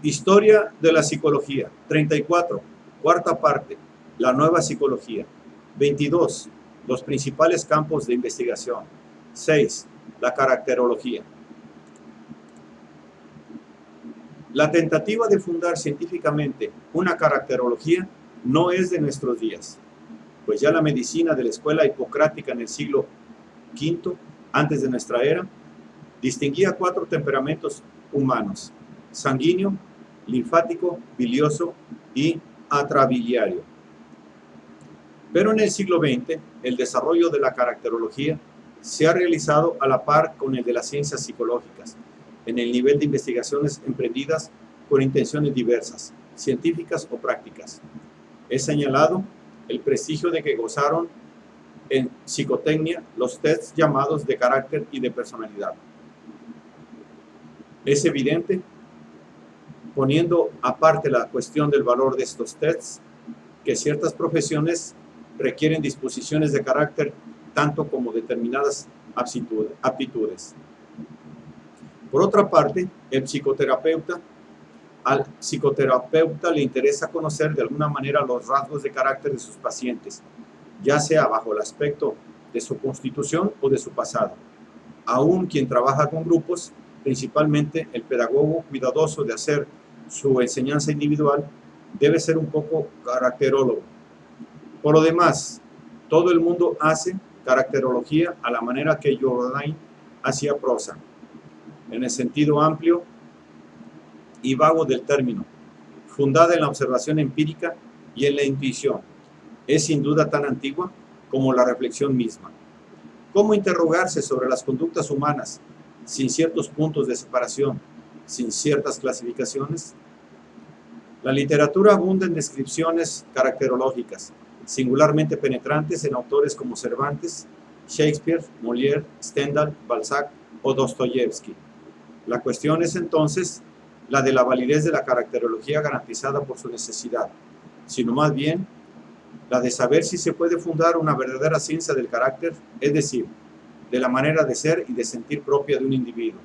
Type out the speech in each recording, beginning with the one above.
Historia de la psicología. 34. Cuarta parte. La nueva psicología. 22. Los principales campos de investigación. 6. La caracterología. La tentativa de fundar científicamente una caracterología no es de nuestros días, pues ya la medicina de la escuela hipocrática en el siglo V, antes de nuestra era, distinguía 4 temperamentos humanos: sanguíneo, linfático, bilioso y atrabiliario. Pero en el siglo XX, el desarrollo de la caracterología se ha realizado a la par con el de las ciencias psicológicas, en el nivel de investigaciones emprendidas con intenciones diversas, científicas o prácticas. He señalado el prestigio de que gozaron en psicotecnia los tests llamados de carácter y de personalidad. Es evidente, poniendo aparte la cuestión del valor de estos tests, que ciertas profesiones requieren disposiciones de carácter tanto como determinadas aptitudes. Por otra parte, al psicoterapeuta le interesa conocer de alguna manera los rasgos de carácter de sus pacientes, ya sea bajo el aspecto de su constitución o de su pasado. Aún quien trabaja con grupos, principalmente el pedagogo cuidadoso de hacer su enseñanza individual, debe ser un poco caracterólogo. Por lo demás, todo el mundo hace caracterología a la manera que Jourdain hacía prosa, en el sentido amplio y vago del término, fundada en la observación empírica y en la intuición. Es sin duda tan antigua como la reflexión misma. ¿Cómo interrogarse sobre las conductas humanas sin ciertos puntos de separación, sin ciertas clasificaciones? La literatura abunda en descripciones caracterológicas, singularmente penetrantes en autores como Cervantes, Shakespeare, Molière, Stendhal, Balzac o Dostoyevsky. La cuestión es entonces la de la validez de la caracterología garantizada por su necesidad, sino más bien la de saber si se puede fundar una verdadera ciencia del carácter, es decir, de la manera de ser y de sentir propia de un individuo.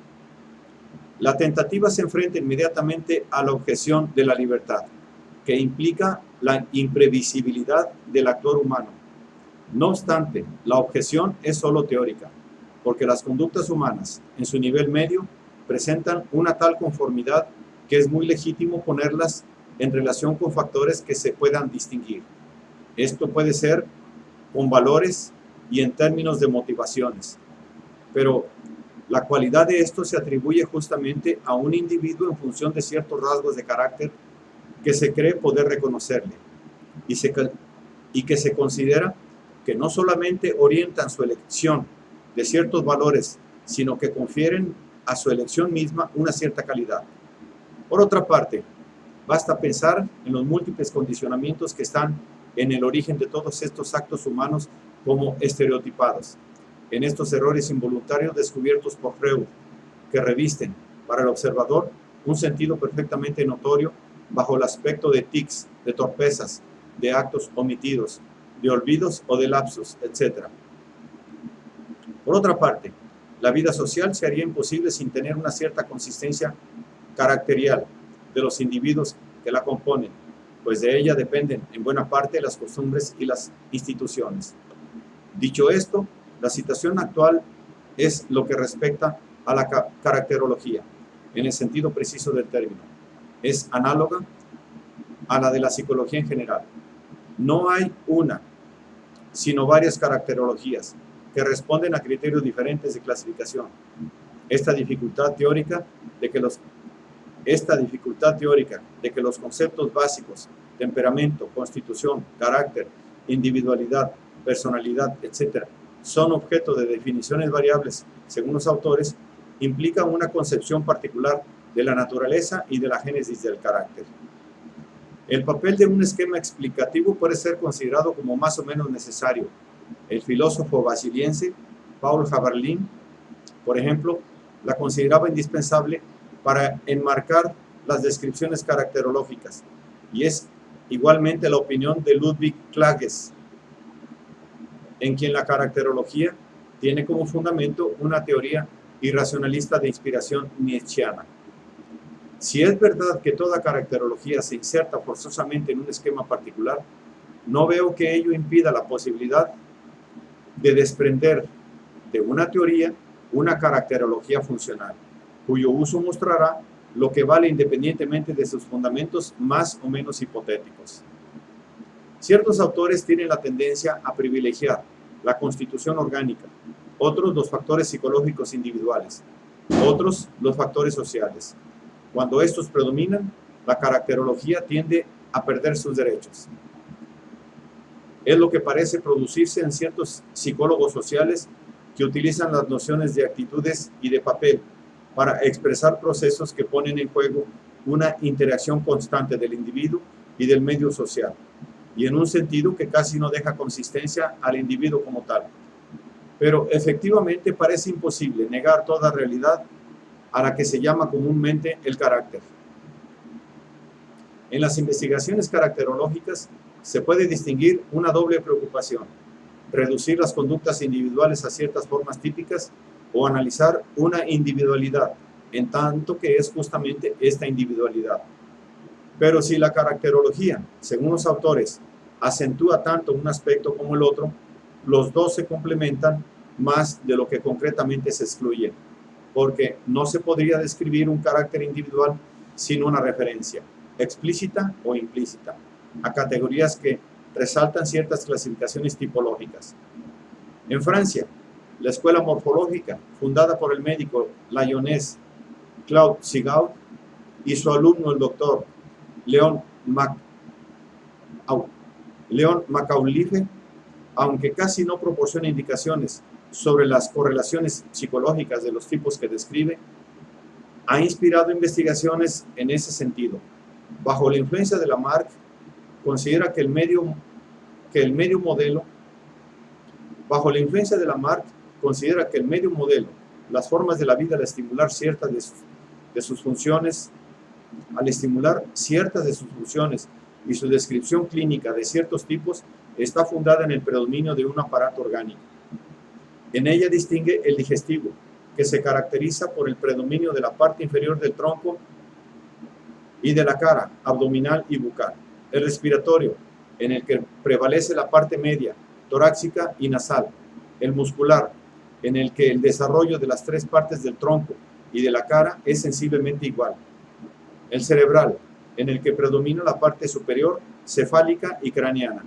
La tentativa se enfrenta inmediatamente a la objeción de la libertad, que implica la imprevisibilidad del actor humano. No obstante, la objeción es solo teórica, porque las conductas humanas, en su nivel medio, presentan una tal conformidad que es muy legítimo ponerlas en relación con factores que se puedan distinguir. Esto puede ser con valores y en términos de motivaciones, pero la cualidad de esto se atribuye justamente a un individuo en función de ciertos rasgos de carácter que se cree poder reconocerle y que se considera que no solamente orientan su elección de ciertos valores, sino que confieren a su elección misma una cierta calidad. Por otra parte, basta pensar en los múltiples condicionamientos que están en el origen de todos estos actos humanos como estereotipados, en estos errores involuntarios descubiertos por Freud, que revisten para el observador un sentido perfectamente notorio bajo el aspecto de tics, de torpezas, de actos omitidos, de olvidos o de lapsus, etc. Por otra parte, la vida social se haría imposible sin tener una cierta consistencia caracterial de los individuos que la componen, pues de ella dependen en buena parte las costumbres y las instituciones. Dicho esto, la situación actual es lo que respecta a la caracterología, en el sentido preciso del término. Es análoga a la de la psicología en general. No hay una, sino varias caracterologías que responden a criterios diferentes de clasificación. Esta dificultad teórica de que los conceptos básicos, temperamento, constitución, carácter, individualidad, personalidad, etc., son objeto de definiciones variables según los autores, implica una concepción particular de la naturaleza y de la génesis del carácter. El papel de un esquema explicativo puede ser considerado como más o menos necesario. El filósofo basiliense Paul Haberlin, por ejemplo, la consideraba indispensable para enmarcar las descripciones caracterológicas, y es igualmente la opinión de Ludwig Klages, en quien la caracterología tiene como fundamento una teoría irracionalista de inspiración nietzscheana. Si es verdad que toda caracterología se inserta forzosamente en un esquema particular, no veo que ello impida la posibilidad de desprender de una teoría una caracterología funcional, cuyo uso mostrará lo que vale independientemente de sus fundamentos más o menos hipotéticos. Ciertos autores tienen la tendencia a privilegiar la constitución orgánica, otros los factores psicológicos individuales, otros los factores sociales. Cuando estos predominan, la caracterología tiende a perder sus derechos. Es lo que parece producirse en ciertos psicólogos sociales que utilizan las nociones de actitudes y de papel para expresar procesos que ponen en juego una interacción constante del individuo y del medio social, y en un sentido que casi no deja consistencia al individuo como tal. Pero efectivamente parece imposible negar toda realidad a la que se llama comúnmente el carácter. En las investigaciones caracterológicas se puede distinguir una doble preocupación: reducir las conductas individuales a ciertas formas típicas o analizar una individualidad, en tanto que es justamente esta individualidad. Pero si la caracterología, según los autores, acentúa tanto un aspecto como el otro, los dos se complementan más de lo que concretamente se excluyen, porque no se podría describir un carácter individual sin una referencia, explícita o implícita, a categorías que resaltan ciertas clasificaciones tipológicas. En Francia, la escuela morfológica, fundada por el médico lyonés Claude Sigaud y su alumno el doctor Leon Macauliffe, aunque casi no proporciona indicaciones sobre las correlaciones psicológicas de los tipos que describe, ha inspirado investigaciones en ese sentido. Bajo la influencia de Lamarck, considera que el medio modelo, las formas de la vida al estimular ciertas de sus funciones y su descripción clínica de ciertos tipos, está fundada en el predominio de un aparato orgánico. En ella distingue el digestivo, que se caracteriza por el predominio de la parte inferior del tronco y de la cara, abdominal y bucal. El respiratorio, en el que prevalece la parte media, torácica y nasal. El muscular, en el que el desarrollo de las tres partes del tronco y de la cara es sensiblemente igual. El cerebral, en el que predomina la parte superior, cefálica y craneana.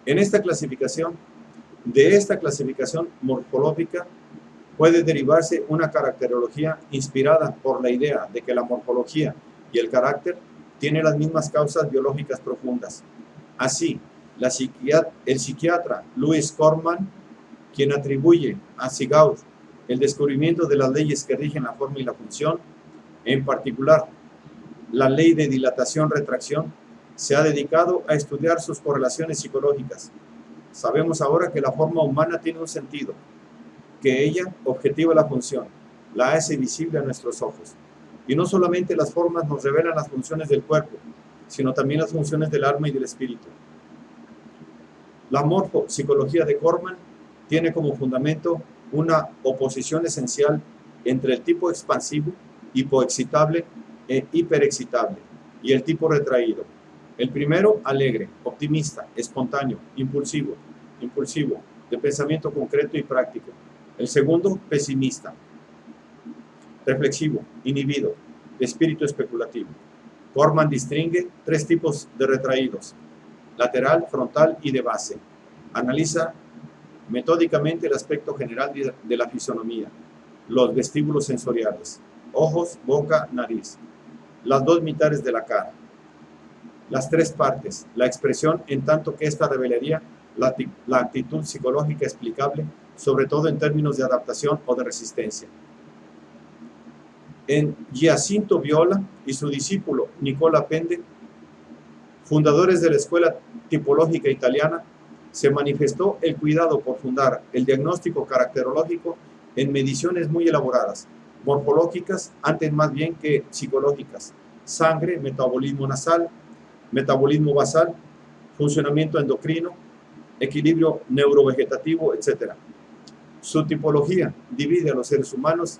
De esta clasificación morfológica puede derivarse una caracterología inspirada por la idea de que la morfología y el carácter tienen las mismas causas biológicas profundas. Así, el psiquiatra Louis Corman, quien atribuye a Sigaud el descubrimiento de las leyes que rigen la forma y la función, en particular la ley de dilatación-retracción, se ha dedicado a estudiar sus correlaciones psicológicas. Sabemos ahora que la forma humana tiene un sentido, que ella objetiva la función, la hace visible a nuestros ojos. Y no solamente las formas nos revelan las funciones del cuerpo, sino también las funciones del alma y del espíritu. La morfopsicología de Corman tiene como fundamento una oposición esencial entre el tipo expansivo, hipoexcitable e hiperexcitable, y el tipo retraído. El primero, alegre, optimista, espontáneo, impulsivo, de pensamiento concreto y práctico. El segundo, pesimista, reflexivo, inhibido, de espíritu especulativo. Corman distingue tres tipos de retraídos: lateral, frontal y de base. Analiza metódicamente el aspecto general de la fisonomía, los vestíbulos sensoriales, ojos, boca, nariz, las dos mitades de la cara, las tres partes, la expresión, en tanto que esta revelaría la actitud psicológica explicable, sobre todo en términos de adaptación o de resistencia. En Giacinto Viola y su discípulo Nicola Pende, fundadores de la escuela tipológica italiana, se manifestó el cuidado por fundar el diagnóstico caracterológico en mediciones muy elaboradas, morfológicas antes más bien que psicológicas: sangre, metabolismo nasal, metabolismo basal, funcionamiento endocrino, equilibrio neurovegetativo, etc. Su tipología divide a los seres humanos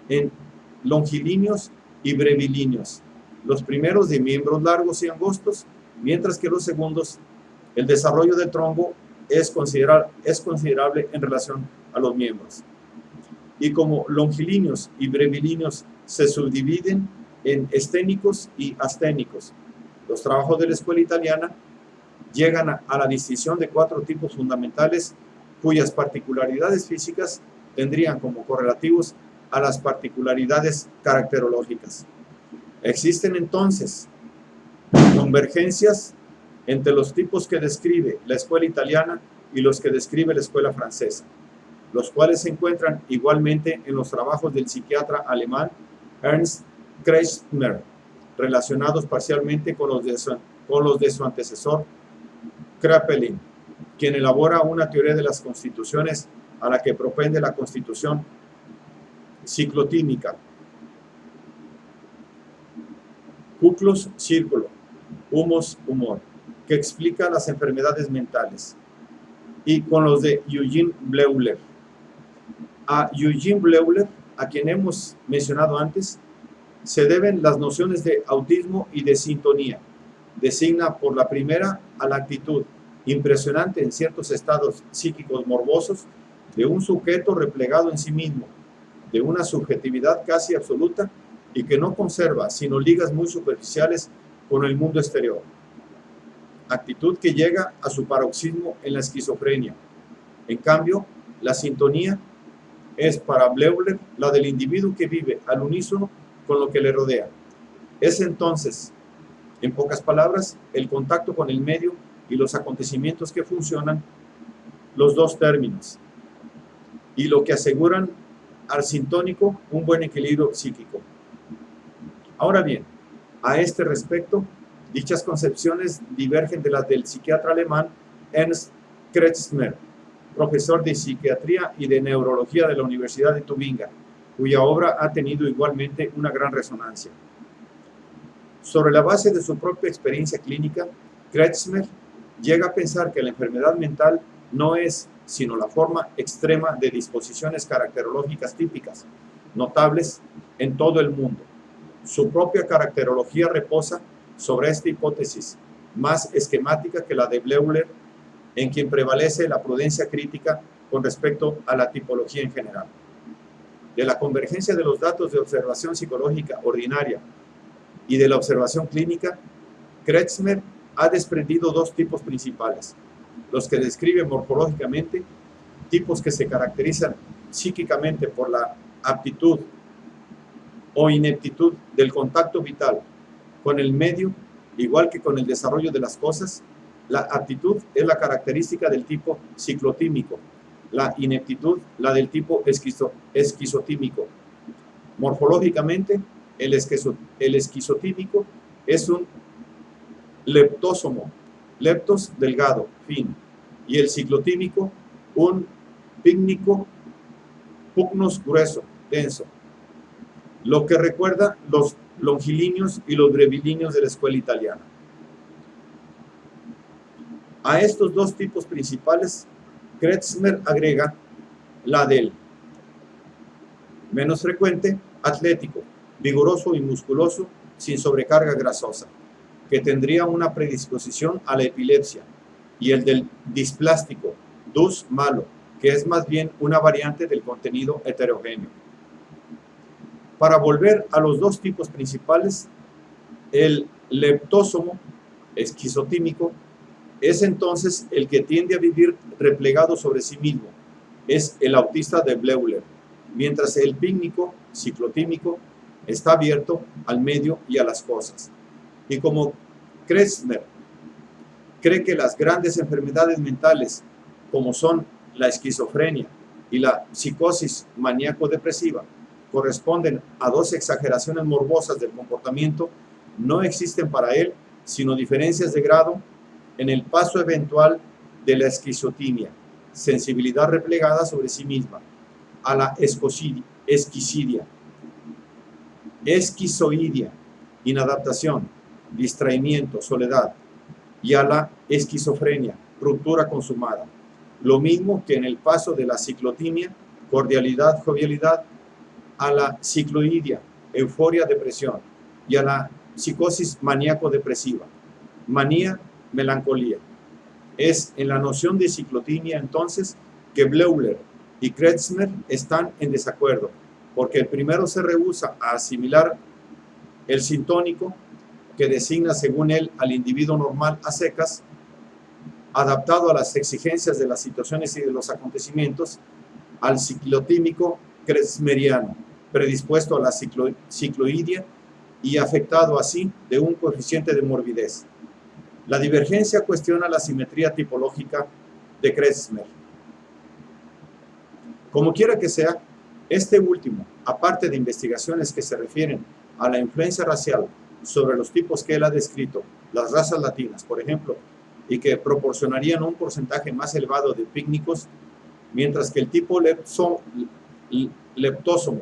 en longilíneos y brevilíneos. Los primeros de miembros largos y angostos, mientras que los segundos, el desarrollo del tronco es considerable en relación a los miembros. Y como longilíneos y brevilíneos se subdividen en esténicos y asténicos, los trabajos de la escuela italiana llegan a la distinción de 4 tipos fundamentales cuyas particularidades físicas tendrían como correlativos a las particularidades caracterológicas. Existen entonces convergencias entre los tipos que describe la escuela italiana y los que describe la escuela francesa, los cuales se encuentran igualmente en los trabajos del psiquiatra alemán Ernst Kretschmer, relacionados parcialmente con los de su antecesor Kraepelin, quien elabora una teoría de las constituciones a la que propende la constitución ciclotímica. Cuclos, círculo, humos, humor, que explica las enfermedades mentales, y con los de Eugene Bleuler. A Eugene Bleuler, a quien hemos mencionado antes, se deben las nociones de autismo y de sintonía. Designa por la primera a la actitud impresionante en ciertos estados psíquicos morbosos de un sujeto replegado en sí mismo, de una subjetividad casi absoluta y que no conserva sino ligas muy superficiales con el mundo exterior. Actitud que llega a su paroxismo en la esquizofrenia. En cambio, la sintonía es para Bleuler la del individuo que vive al unísono con lo que le rodea. Es entonces, en pocas palabras, el contacto con el medio y los acontecimientos que funcionan los dos términos, y lo que aseguran al sintónico un buen equilibrio psíquico. Ahora bien, a este respecto, dichas concepciones divergen de las del psiquiatra alemán Ernst Kretschmer, profesor de psiquiatría y de neurología de la Universidad de Tubinga, cuya obra ha tenido igualmente una gran resonancia. Sobre la base de su propia experiencia clínica, Kretschmer llega a pensar que la enfermedad mental no es sino la forma extrema de disposiciones caracterológicas típicas, notables en todo el mundo. Su propia caracterología reposa sobre esta hipótesis, más esquemática que la de Bleuler, en quien prevalece la prudencia crítica con respecto a la tipología en general. De la convergencia de los datos de observación psicológica ordinaria y de la observación clínica, Kretschmer ha desprendido 2 tipos principales: los que describen morfológicamente, tipos que se caracterizan psíquicamente por la aptitud o ineptitud del contacto vital con el medio, igual que con el desarrollo de las cosas. La aptitud es la característica del tipo ciclotímico, la ineptitud la del tipo esquizotímico. Morfológicamente, el esquizotímico es un leptósomo, leptos delgado, fino, y el ciclotímico un pícnico, pugnos grueso, denso, lo que recuerda los longilíneos y los brevilíneos de la escuela italiana. A estos 2 tipos principales, Kretschmer agrega la del menos frecuente, atlético, vigoroso y musculoso, sin sobrecarga grasosa, que tendría una predisposición a la epilepsia, y el del displástico, dus malo, que es más bien una variante del contenido heterogéneo. Para volver a los 2 tipos principales, el leptósomo esquizotímico es entonces el que tiende a vivir replegado sobre sí mismo, es el autista de Bleuler, mientras el pícnico ciclotímico está abierto al medio y a las cosas. Y como Kretschmer cree que las grandes enfermedades mentales, como son la esquizofrenia y la psicosis maníaco-depresiva, corresponden a 2 exageraciones morbosas del comportamiento, no existen para él sino diferencias de grado en el paso eventual de la esquizotimia, sensibilidad replegada sobre sí misma, a la esquicidia, esquizoidia, inadaptación, distraimiento, soledad, y a la esquizofrenia, ruptura consumada. Lo mismo que en el paso de la ciclotimia, cordialidad, jovialidad, a la cicloidia, euforia, depresión, y a la psicosis maníaco-depresiva, manía, melancolía. Es en la noción de ciclotimia entonces que Bleuler y Kretschmer están en desacuerdo, porque el primero se rehúsa a asimilar el sintónico, que designa según él al individuo normal a secas, adaptado a las exigencias de las situaciones y de los acontecimientos, al ciclotímico kretschmeriano, predispuesto a la cicloidia y afectado así de un coeficiente de morbidez. La divergencia cuestiona la simetría tipológica de Kretschmer. Como quiera que sea, este último, aparte de investigaciones que se refieren a la influencia racial sobre los tipos que él ha descrito, las razas latinas, por ejemplo, y que proporcionarían un porcentaje más elevado de pícnicos, mientras que el tipo leptósomo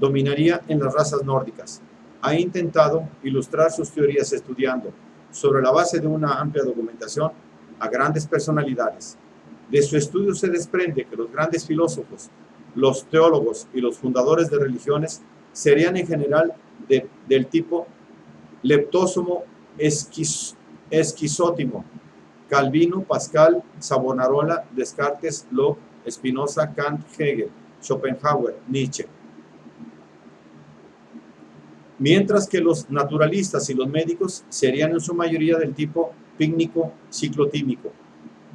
dominaría en las razas nórdicas. Ha intentado ilustrar sus teorías estudiando, sobre la base de una amplia documentación, a grandes personalidades. De su estudio se desprende que los grandes filósofos, los teólogos y los fundadores de religiones serían en general del tipo leptósomo esquizótimo: Calvino, Pascal, Savonarola, Descartes, Locke, Spinoza, Kant, Hegel, Schopenhauer, Nietzsche. Mientras que los naturalistas y los médicos serían en su mayoría del tipo pícnico-ciclotímico.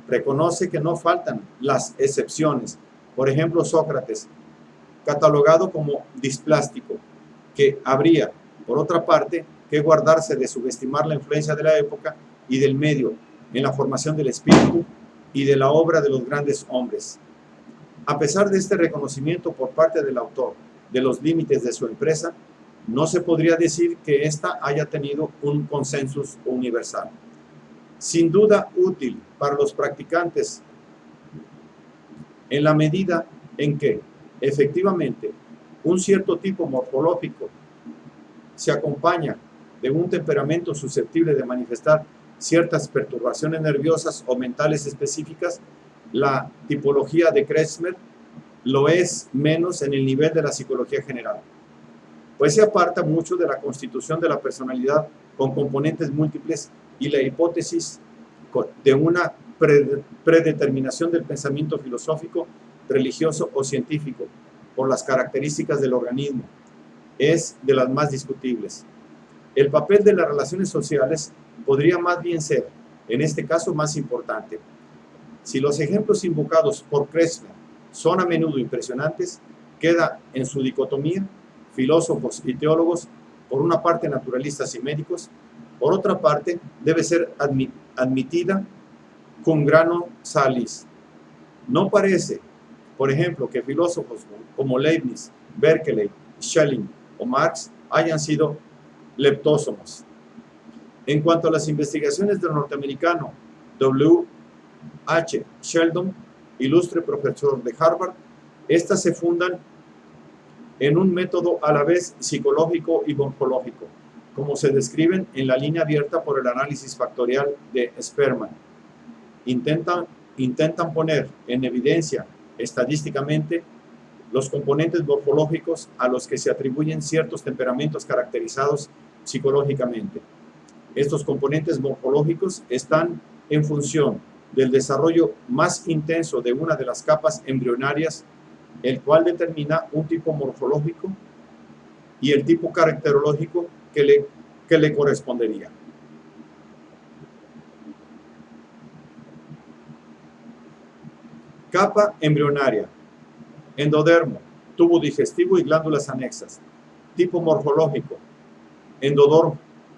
Reconoce que no faltan las excepciones. Por ejemplo, Sócrates, catalogado como displástico, que habría, por otra parte, que guardarse de subestimar la influencia de la época y del medio en la formación del espíritu y de la obra de los grandes hombres. A pesar de este reconocimiento por parte del autor de los límites de su empresa, no se podría decir que ésta haya tenido un consenso universal. Sin duda útil para los practicantes en la medida en que, efectivamente, un cierto tipo morfológico se acompaña de un temperamento susceptible de manifestar ciertas perturbaciones nerviosas o mentales específicas, la tipología de Kretschmer lo es menos en el nivel de la psicología general, pues se aparta mucho de la constitución de la personalidad con componentes múltiples y la hipótesis de una predeterminación del pensamiento filosófico, religioso o científico por las características del organismo. Es de las más discutibles. El papel de las relaciones sociales podría más bien ser, en este caso, más importante. Si los ejemplos invocados por Kretschmer son a menudo impresionantes, queda en su dicotomía filósofos y teólogos, por una parte naturalistas y médicos, por otra parte debe ser admitida cum grano salis. No parece, por ejemplo, que filósofos como Leibniz, Berkeley, Schelling o Marx hayan sido leptósomos. En cuanto a las investigaciones del norteamericano W. H. Sheldon, ilustre profesor de Harvard, estas se fundan en un método a la vez psicológico y morfológico, como se describen en la línea abierta por el análisis factorial de Sperman. Intentan poner en evidencia estadísticamente los componentes morfológicos a los que se atribuyen ciertos temperamentos caracterizados psicológicamente. Estos componentes morfológicos están en función del desarrollo más intenso de una de las capas embrionarias, el cual determina un tipo morfológico y el tipo caracterológico que le correspondería. Capa embrionaria: endodermo, tubo digestivo y glándulas anexas. Tipo morfológico: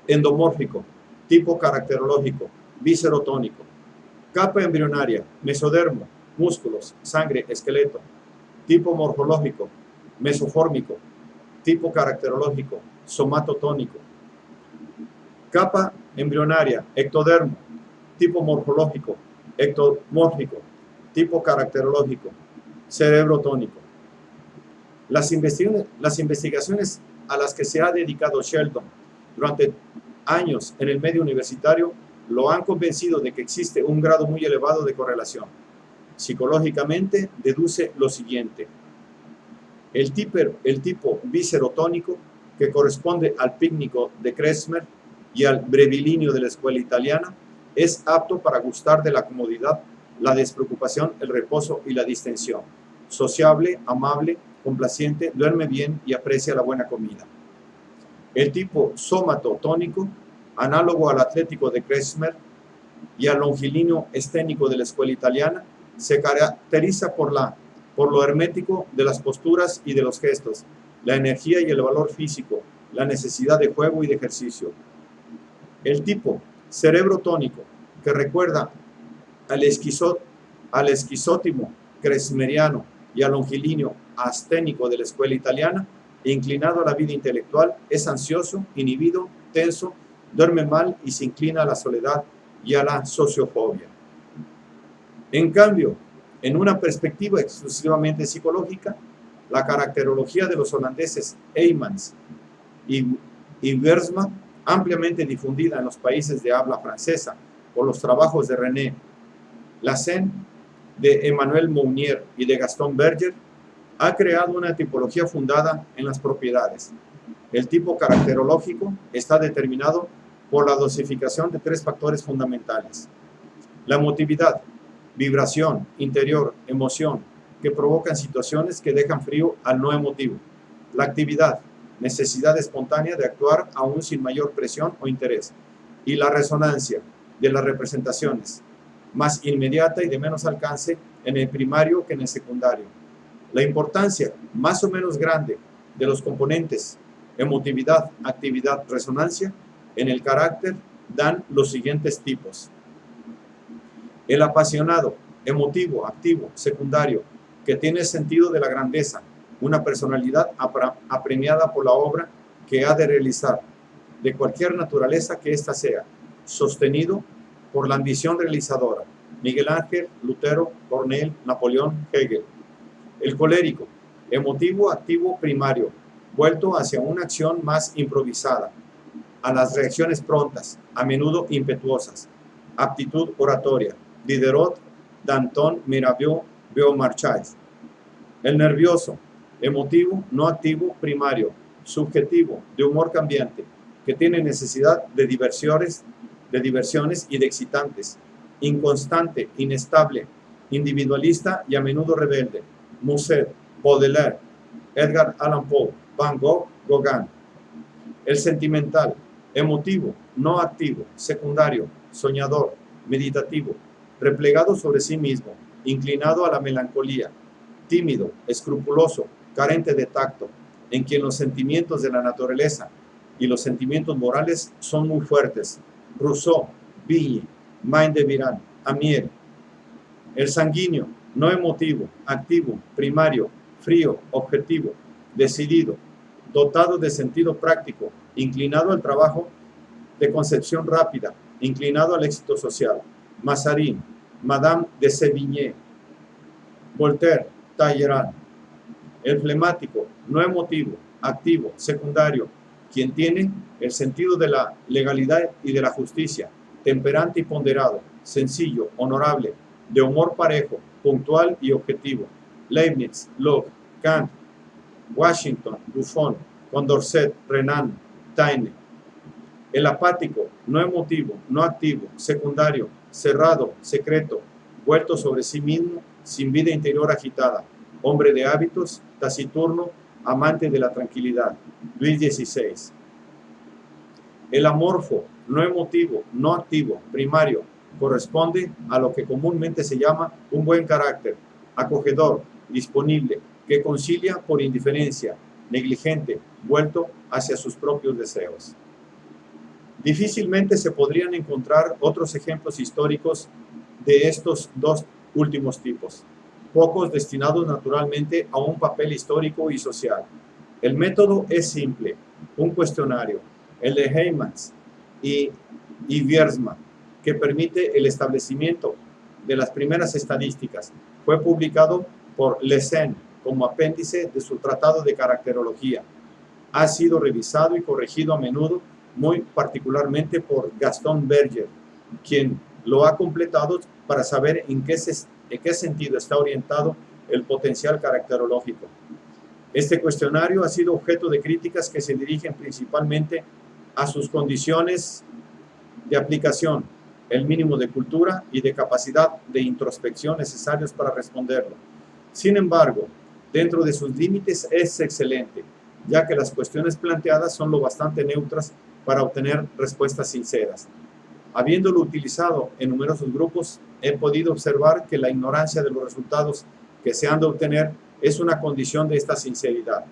endomórfico. Tipo caracterológico: viscerotónico. Capa embrionaria: mesodermo, músculos, sangre, esqueleto. Tipo morfológico: mesofórmico. Tipo caracterológico: somatotónico. Capa embrionaria: ectodermo. Tipo morfológico: ectomórfico. Tipo caracterológico: cerebrotónico. Las investigaciones a las que se ha dedicado Sheldon durante años en el medio universitario lo han convencido de que existe un grado muy elevado de correlación. Psicológicamente deduce lo siguiente: El tipo biserotónico, que corresponde al pícnico de Kresmer y al brevilinio de la escuela italiana, es apto para gustar de la comodidad, la despreocupación, el reposo y la distensión. Sociable, amable, complaciente, duerme bien y aprecia la buena comida. El tipo somatotónico, análogo al atlético de Kresmer y al longilíneo esténico de la escuela italiana, se caracteriza por lo hermético de las posturas y de los gestos, la energía y el valor físico, la necesidad de juego y de ejercicio. El tipo cerebrotónico, que recuerda al esquizótimo kresmeriano y al longilíneo asténico de la escuela italiana, inclinado a la vida intelectual, es ansioso, inhibido, tenso, duerme mal y se inclina a la soledad y a la sociofobia. En cambio, en una perspectiva exclusivamente psicológica, la caracterología de los holandeses Heymans y Wiersma, ampliamente difundida en los países de habla francesa por los trabajos de René Lassen, de Emmanuel Mounier y de Gaston Berger, ha creado una tipología fundada en las propiedades. El tipo caracterológico está determinado por la dosificación de tres factores fundamentales: la emotividad, vibración interior, emoción, que provocan situaciones que dejan frío al no emotivo; la actividad, necesidad espontánea de actuar aún sin mayor presión o interés; y la resonancia de las representaciones, más inmediata y de menos alcance en el primario que en el secundario. La importancia más o menos grande de los componentes emotividad, actividad, resonancia en el carácter dan los siguientes tipos: el apasionado, emotivo, activo, secundario, que tiene sentido de la grandeza, una personalidad apremiada por la obra que ha de realizar, de cualquier naturaleza que ésta sea, sostenido por la ambición realizadora. Miguel Ángel, Lutero, Cornell, Napoleón, Hegel. El colérico, emotivo, activo, primario, vuelto hacia una acción más improvisada, a las reacciones prontas, a menudo impetuosas, aptitud oratoria. Diderot, Danton, Mirabeau, Beaumarchais. El nervioso, emotivo, no activo, primario, subjetivo, de humor cambiante, que tiene necesidad de diversiones y de excitantes, inconstante, inestable, individualista y a menudo rebelde. Musset, Baudelaire, Edgar Allan Poe, Van Gogh, Gauguin. El sentimental, emotivo, no activo, secundario, soñador, meditativo, replegado sobre sí mismo, inclinado a la melancolía, tímido, escrupuloso, carente de tacto, en quien los sentimientos de la naturaleza y los sentimientos morales son muy fuertes. Rousseau, Vigny, Maine de Biran, Amiel. El sanguíneo, no emotivo, activo, primario, frío, objetivo, decidido, dotado de sentido práctico, inclinado al trabajo de concepción rápida, inclinado al éxito social. Mazarin, Madame de Sévigné, Voltaire, Talleyrand. El flemático, no emotivo, activo, secundario, quien tiene el sentido de la legalidad y de la justicia, temperante y ponderado, sencillo, honorable, de humor parejo, puntual y objetivo. Leibniz, Locke, Kant, Washington, Buffon, Condorcet, Renan, Taine. El apático, no emotivo, no activo, secundario, cerrado, secreto, vuelto sobre sí mismo, sin vida interior agitada, hombre de hábitos, taciturno, amante de la tranquilidad. Luis XVI. El amorfo, no emotivo, no activo, primario, corresponde a lo que comúnmente se llama un buen carácter, acogedor, disponible, que concilia por indiferencia, negligente, vuelto hacia sus propios deseos. Difícilmente se podrían encontrar otros ejemplos históricos de estos dos últimos tipos, pocos destinados naturalmente a un papel histórico y social. El método es simple, un cuestionario, el de Heymans y Wiersma, que permite el establecimiento de las primeras estadísticas. Fue publicado por Lessen como apéndice de su tratado de caracterología. Ha sido revisado y corregido a menudo, muy particularmente por Gaston Berger, quien lo ha completado para saber en qué sentido está orientado el potencial caracterológico. Este cuestionario ha sido objeto de críticas que se dirigen principalmente a sus condiciones de aplicación, el mínimo de cultura y de capacidad de introspección necesarios para responderlo. Sin embargo, dentro de sus límites es excelente, ya que las cuestiones planteadas son lo bastante neutras para obtener respuestas sinceras. Habiéndolo utilizado en numerosos grupos, he podido observar que la ignorancia de los resultados que se han de obtener es una condición de esta sinceridad.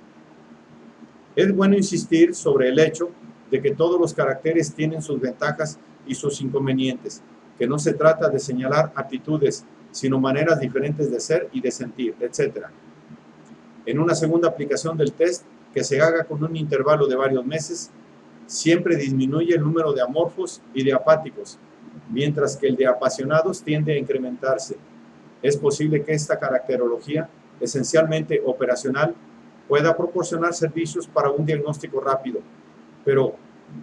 Es bueno insistir sobre el hecho de que todos los caracteres tienen sus ventajas y sus inconvenientes, que no se trata de señalar actitudes, sino maneras diferentes de ser y de sentir, etc. En una segunda aplicación del test, que se haga con un intervalo de varios meses, siempre disminuye el número de amorfos y de apáticos, mientras que el de apasionados tiende a incrementarse. Es posible que esta caracterología, esencialmente operacional, pueda proporcionar servicios para un diagnóstico rápido, pero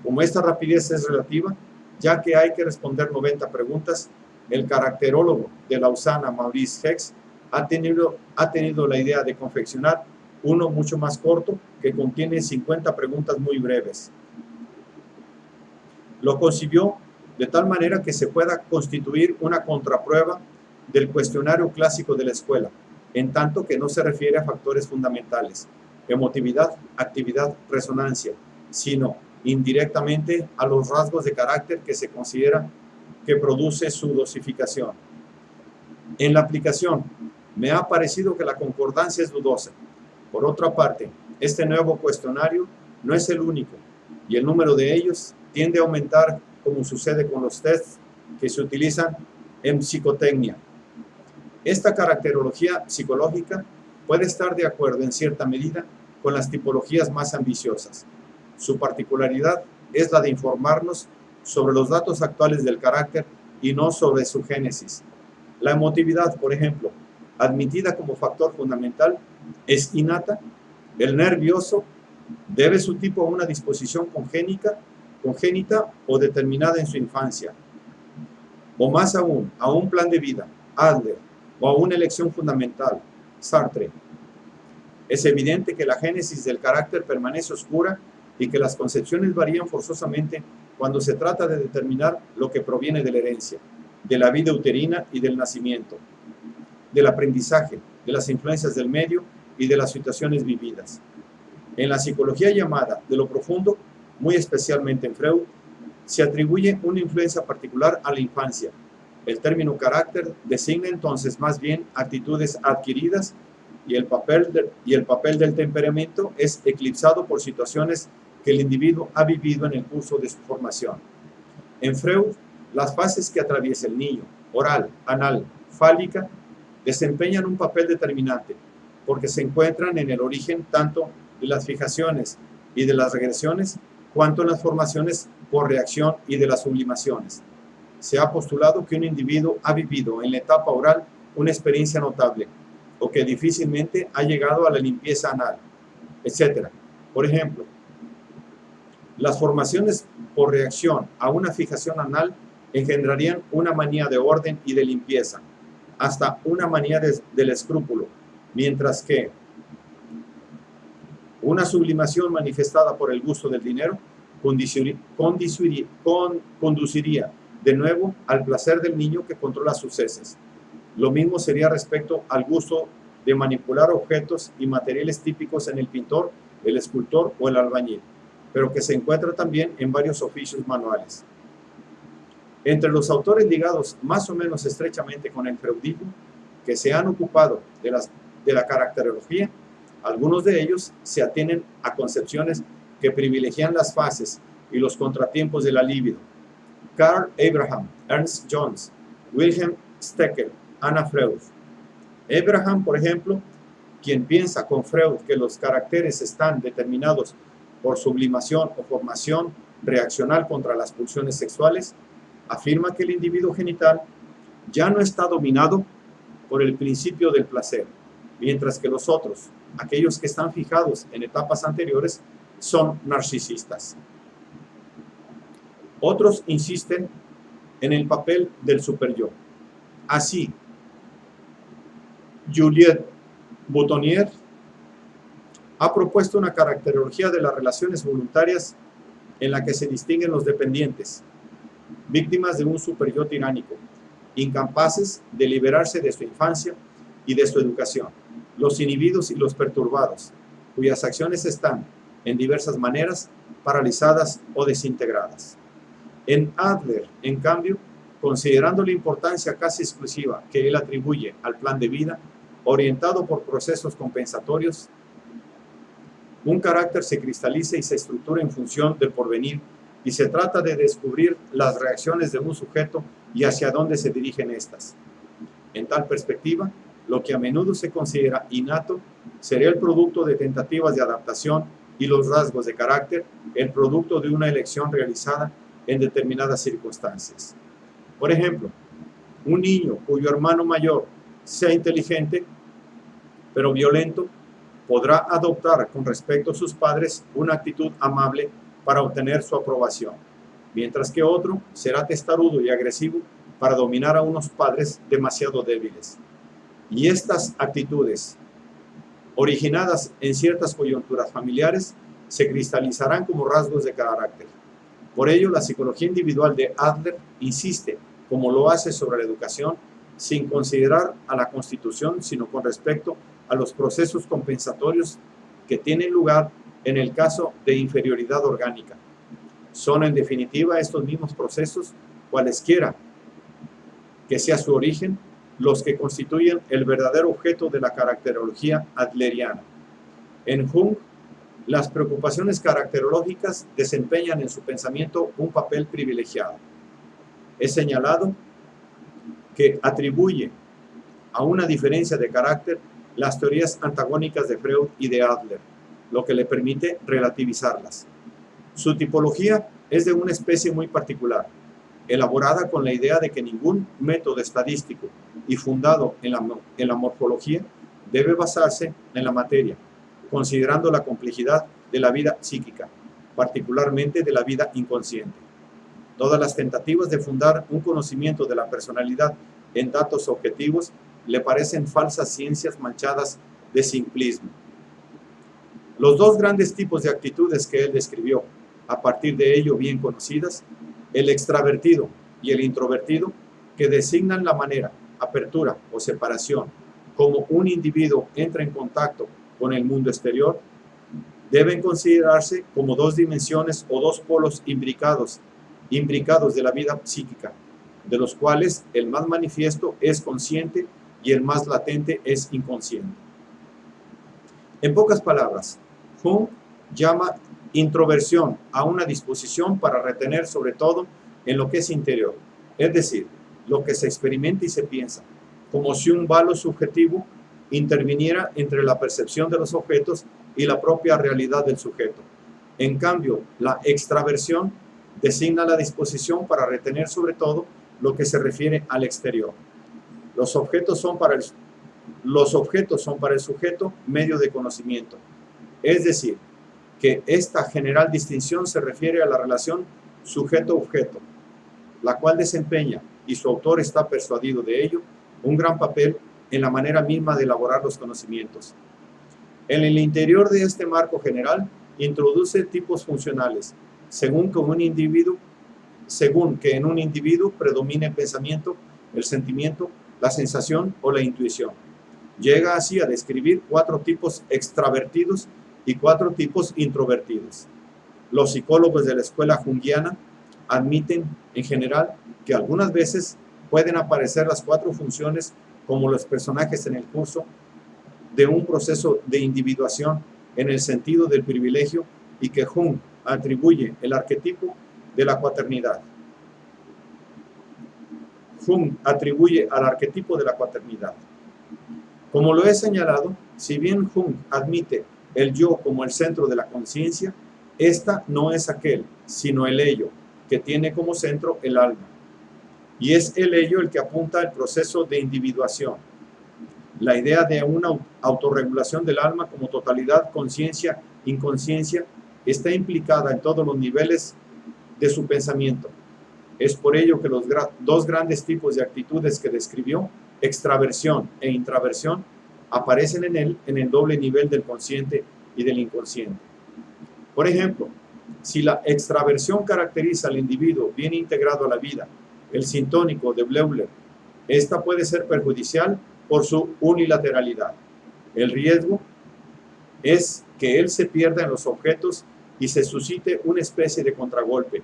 como esta rapidez es relativa, ya que hay que responder 90 preguntas, el caracterólogo de Lausana, Maurice Hex, ha tenido la idea de confeccionar uno mucho más corto que contiene 50 preguntas muy breves. Lo concibió de tal manera que se pueda constituir una contraprueba del cuestionario clásico de la escuela, en tanto que no se refiere a factores fundamentales, emotividad, actividad, resonancia, sino indirectamente a los rasgos de carácter que se considera que produce su dosificación. En la aplicación, me ha parecido que la concordancia es dudosa. Por otra parte, este nuevo cuestionario no es el único, y el número de ellos tiende a aumentar, como sucede con los tests que se utilizan en psicotecnia. Esta caracterología psicológica puede estar de acuerdo en cierta medida con las tipologías más ambiciosas. Su particularidad es la de informarnos sobre los datos actuales del carácter y no sobre su génesis. La emotividad, por ejemplo, admitida como factor fundamental, es innata. El nervioso debe su tipo a una disposición congénita o determinada en su infancia, o más aún, a un plan de vida, Adler, o a una elección fundamental, Sartre. Es evidente que la génesis del carácter permanece oscura y que las concepciones varían forzosamente cuando se trata de determinar lo que proviene de la herencia, de la vida uterina y del nacimiento, del aprendizaje, de las influencias del medio y de las situaciones vividas. En la psicología llamada de lo profundo, muy especialmente en Freud, se atribuye una influencia particular a la infancia. El término carácter designa entonces más bien actitudes adquiridas y el papel del temperamento es eclipsado por situaciones que el individuo ha vivido en el curso de su formación. En Freud, las fases que atraviesa el niño, oral, anal, fálica, desempeñan un papel determinante porque se encuentran en el origen tanto de las fijaciones y de las regresiones cuanto en las formaciones por reacción y de las sublimaciones. Se ha postulado que un individuo ha vivido en la etapa oral una experiencia notable o que difícilmente ha llegado a la limpieza anal, etc. Por ejemplo, las formaciones por reacción a una fijación anal engendrarían una manía de orden y de limpieza, hasta una manía del escrúpulo, mientras que una sublimación manifestada por el gusto del dinero conduciría de nuevo al placer del niño que controla sus heces. Lo mismo sería respecto al gusto de manipular objetos y materiales típicos en el pintor, el escultor o el albañil, pero que se encuentra también en varios oficios manuales. Entre los autores ligados más o menos estrechamente con el freudismo, que se han ocupado de la caracterología, algunos de ellos se atienen a concepciones que privilegian las fases y los contratiempos de la libido. Carl Abraham, Ernst Jones, Wilhelm Stekel, Anna Freud. Abraham, por ejemplo, quien piensa con Freud que los caracteres están determinados por sublimación o formación reaccional contra las pulsiones sexuales, afirma que el individuo genital ya no está dominado por el principio del placer, mientras que los otros, aquellos que están fijados en etapas anteriores, son narcisistas. Otros insisten en el papel del superyo. Así, Juliette Boutonnière Ha propuesto una caracterología de las relaciones voluntarias en la que se distinguen los dependientes, víctimas de un superyo tiránico, incapaces de liberarse de su infancia y de su educación, los inhibidos y los perturbados, cuyas acciones están, en diversas maneras, paralizadas o desintegradas. En Adler, en cambio, considerando la importancia casi exclusiva que él atribuye al plan de vida, orientado por procesos compensatorios, un carácter se cristaliza y se estructura en función del porvenir, y se trata de descubrir las reacciones de un sujeto y hacia dónde se dirigen estas. En tal perspectiva, lo que a menudo se considera innato sería el producto de tentativas de adaptación y los rasgos de carácter, el producto de una elección realizada en determinadas circunstancias. Por ejemplo, un niño cuyo hermano mayor sea inteligente, pero violento, podrá adoptar con respecto a sus padres una actitud amable para obtener su aprobación, mientras que otro será testarudo y agresivo para dominar a unos padres demasiado débiles. Y estas actitudes, originadas en ciertas coyunturas familiares, se cristalizarán como rasgos de carácter. Por ello, la psicología individual de Adler insiste, como lo hace sobre la educación, sin considerar a la constitución, sino con respecto a los procesos compensatorios que tienen lugar en el caso de inferioridad orgánica. Son, en definitiva, estos mismos procesos, cualesquiera que sea su origen, los que constituyen el verdadero objeto de la caracterología adleriana. En Jung, las preocupaciones caracterológicas desempeñan en su pensamiento un papel privilegiado. Es señalado que atribuye a una diferencia de carácter las teorías antagónicas de Freud y de Adler, lo que le permite relativizarlas. Su tipología es de una especie muy particular, elaborada con la idea de que ningún método estadístico y fundado en la morfología debe basarse en la materia, considerando la complejidad de la vida psíquica, particularmente de la vida inconsciente. Todas las tentativas de fundar un conocimiento de la personalidad en datos objetivos le parecen falsas ciencias manchadas de simplismo. Los dos grandes tipos de actitudes que él describió, a partir de ello bien conocidas, el extravertido y el introvertido, que designan la manera, apertura o separación, como un individuo entra en contacto con el mundo exterior, deben considerarse como dos dimensiones o dos polos imbricados de la vida psíquica, de los cuales el más manifiesto es consciente y el más latente es inconsciente. En pocas palabras, Jung llama introversión a una disposición para retener sobre todo en lo que es interior, es decir, lo que se experimenta y se piensa, como si un valo subjetivo interviniera entre la percepción de los objetos y la propia realidad del sujeto. En cambio, la extraversión designa la disposición para retener sobre todo lo que se refiere al exterior. Los objetos son para el sujeto medio de conocimiento, es decir, que esta general distinción se refiere a la relación sujeto-objeto, la cual desempeña, y su autor está persuadido de ello, un gran papel en la manera misma de elaborar los conocimientos. En el interior de este marco general, introduce tipos funcionales, según que en un individuo predomine el pensamiento, el sentimiento, la sensación o la intuición. Llega así a describir 4 tipos extravertidos y 4 tipos introvertidos. Los psicólogos de la escuela junguiana admiten, en general, que algunas veces pueden aparecer las 4 funciones como los personajes en el curso de un proceso de individuación en el sentido del privilegio, y que Jung atribuye el arquetipo de la cuaternidad. Jung atribuye al arquetipo de la cuaternidad. Como lo he señalado, si bien Jung admite el yo como el centro de la conciencia, esta no es aquel, sino el ello, que tiene como centro el alma. Y es el ello el que apunta al proceso de individuación. La idea de una autorregulación del alma como totalidad, conciencia, inconsciencia, está implicada en todos los niveles de su pensamiento. Es por ello que los dos grandes tipos de actitudes que describió, extraversión e intraversión, aparecen en él en el doble nivel del consciente y del inconsciente. Por ejemplo, si la extraversión caracteriza al individuo bien integrado a la vida, el sintónico de Bleuler, esta puede ser perjudicial por su unilateralidad. El riesgo es que él se pierda en los objetos y se suscite una especie de contragolpe,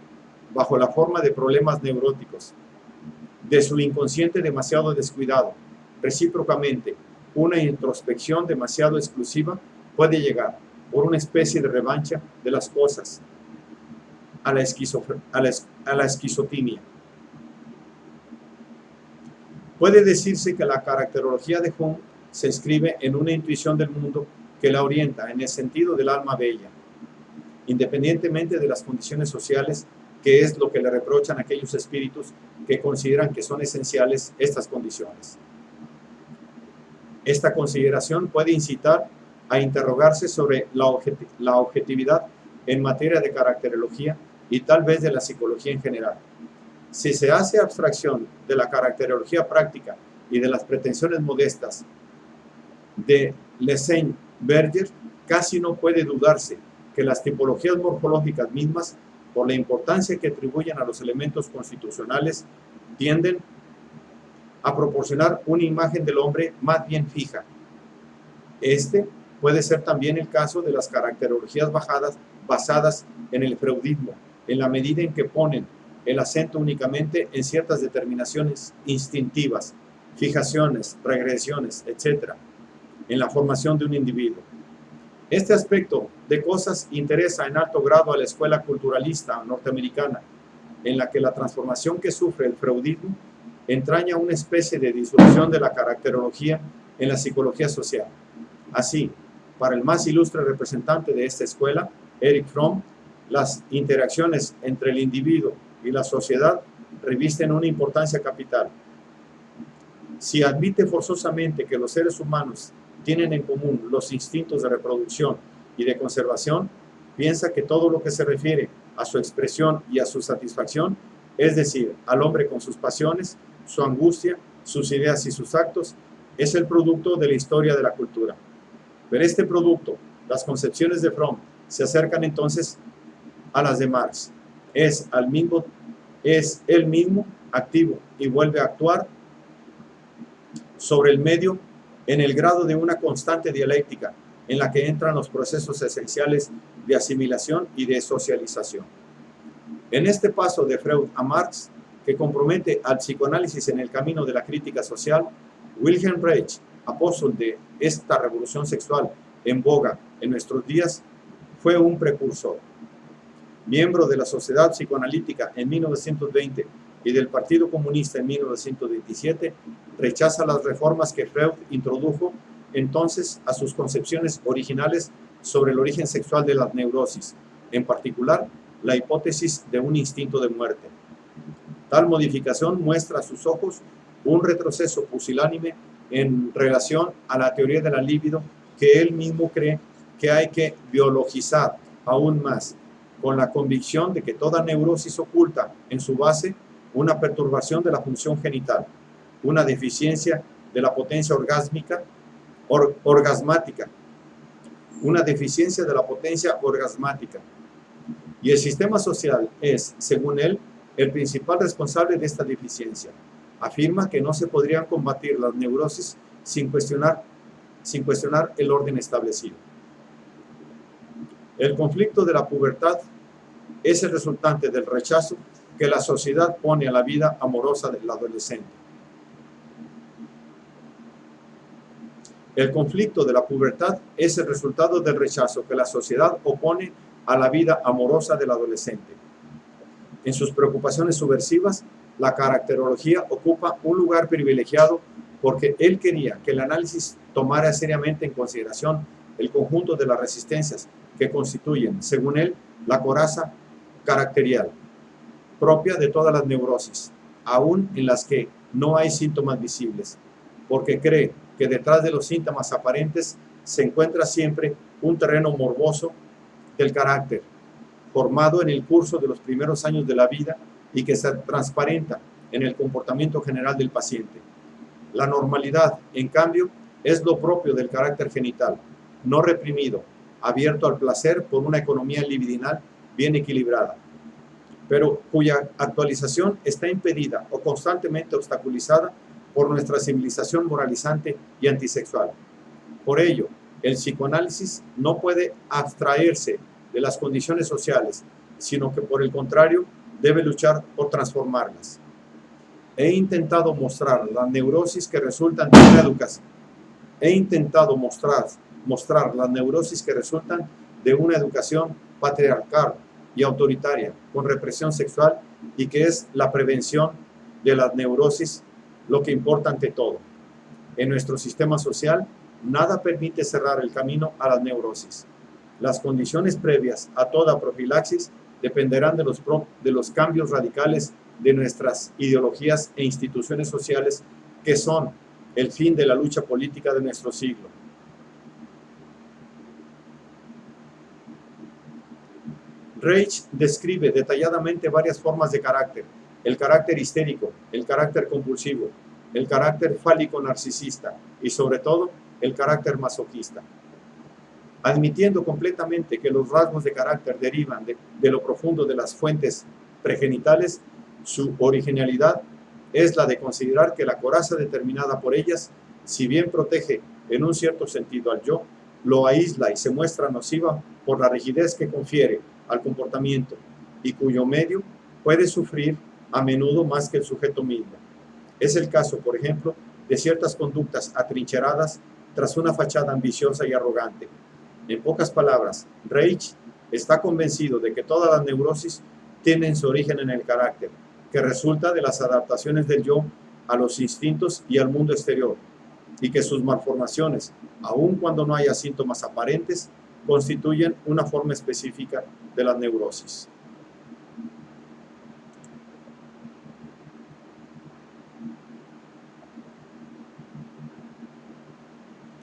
bajo la forma de problemas neuróticos, de su inconsciente demasiado descuidado. Recíprocamente, una introspección demasiado exclusiva puede llegar, por una especie de revancha de las cosas, a la esquizotimia. Puede decirse que la caracterología de Jung se escribe en una intuición del mundo que la orienta en el sentido del alma bella, independientemente de las condiciones sociales, que es lo que le reprochan aquellos espíritus que consideran que son esenciales estas condiciones. Esta consideración puede incitar a interrogarse sobre la objetividad en materia de caracterología y tal vez de la psicología en general. Si se hace abstracción de la caracterología práctica y de las pretensiones modestas de Lessein-Berger, casi no puede dudarse que las tipologías morfológicas mismas, por la importancia que atribuyen a los elementos constitucionales, tienden a proporcionar una imagen del hombre más bien fija. Este puede ser también el caso de las caracterologías basadas en el freudismo, en la medida en que ponen el acento únicamente en ciertas determinaciones instintivas, fijaciones, regresiones, etc., en la formación de un individuo. Este aspecto de cosas interesa en alto grado a la escuela culturalista norteamericana, en la que la transformación que sufre el freudismo entraña una especie de disolución de la caracterología en la psicología social. Así, para el más ilustre representante de esta escuela, Erich Fromm, las interacciones entre el individuo y la sociedad revisten una importancia capital. Si admite forzosamente que los seres humanos tienen en común los instintos de reproducción y de conservación, piensa que todo lo que se refiere a su expresión y a su satisfacción, es decir, al hombre con sus pasiones, su angustia, sus ideas y sus actos, es el producto de la historia de la cultura. Pero este producto, las concepciones de Fromm, se acercan entonces a las de Marx. Es él mismo activo y vuelve a actuar sobre el medio en el grado de una constante dialéctica en la que entran los procesos esenciales de asimilación y de socialización. En este paso de Freud a Marx, que compromete al psicoanálisis en el camino de la crítica social, Wilhelm Reich, apóstol de esta revolución sexual en boga en nuestros días, fue un precursor. Miembro de la Sociedad Psicoanalítica en 1920 y del Partido Comunista en 1927, rechaza las reformas que Freud introdujo entonces a sus concepciones originales sobre el origen sexual de las neurosis, en particular la hipótesis de un instinto de muerte. Tal modificación muestra a sus ojos un retroceso pusilánime en relación a la teoría de la libido que él mismo cree que hay que biologizar aún más, con la convicción de que toda neurosis oculta en su base una perturbación de la función genital, una deficiencia de la potencia orgasmática, y el sistema social es, según él, el principal responsable de esta deficiencia. Afirma que no se podrían combatir las neurosis sin cuestionar el orden establecido. El conflicto de la pubertad es el resultante del rechazo que la sociedad pone a la vida amorosa del adolescente. El conflicto de la pubertad es el resultado del rechazo que la sociedad opone a la vida amorosa del adolescente. En sus preocupaciones subversivas, la caracterología ocupa un lugar privilegiado porque él quería que el análisis tomara seriamente en consideración el conjunto de las resistencias que constituyen, según él, la coraza caracterial, propia de todas las neurosis, aun en las que no hay síntomas visibles, porque cree que detrás de los síntomas aparentes se encuentra siempre un terreno morboso del carácter, formado en el curso de los primeros años de la vida y que se transparenta en el comportamiento general del paciente. La normalidad, en cambio, Es lo propio del carácter genital, no reprimido, abierto al placer por una economía libidinal bien equilibrada, pero cuya actualización está impedida o constantemente obstaculizada por nuestra civilización moralizante y antisexual. Por ello, el psicoanálisis no puede abstraerse de las condiciones sociales, sino que por el contrario debe luchar por transformarlas. He intentado mostrar las neurosis que resultan de una educación. He intentado mostrar las neurosis que resultan de una educación patriarcal y autoritaria, con represión sexual, y que es la prevención de las neurosis lo que importa ante todo. En nuestro sistema social, nada permite cerrar el camino a las neurosis. Las condiciones previas a toda profilaxis dependerán de los cambios radicales de nuestras ideologías e instituciones sociales, que son el fin de la lucha política de nuestro siglo. Reich describe detalladamente varias formas de carácter: el carácter histérico, el carácter compulsivo, el carácter fálico narcisista y, sobre todo, el carácter masoquista. Admitiendo completamente que los rasgos de carácter derivan de lo profundo de las fuentes pregenitales, su originalidad es la de considerar que la coraza determinada por ellas, si bien protege en un cierto sentido al yo, lo aísla y se muestra nociva por la rigidez que confiere al comportamiento y cuyo medio puede sufrir a menudo más que el sujeto mismo. Es el caso, por ejemplo, de ciertas conductas atrincheradas tras una fachada ambiciosa y arrogante. En pocas palabras, Reich está convencido de que todas las neurosis tienen su origen en el carácter, que resulta de las adaptaciones del yo a los instintos y al mundo exterior, y que sus malformaciones, aun cuando no haya síntomas aparentes, constituyen una forma específica de las neurosis.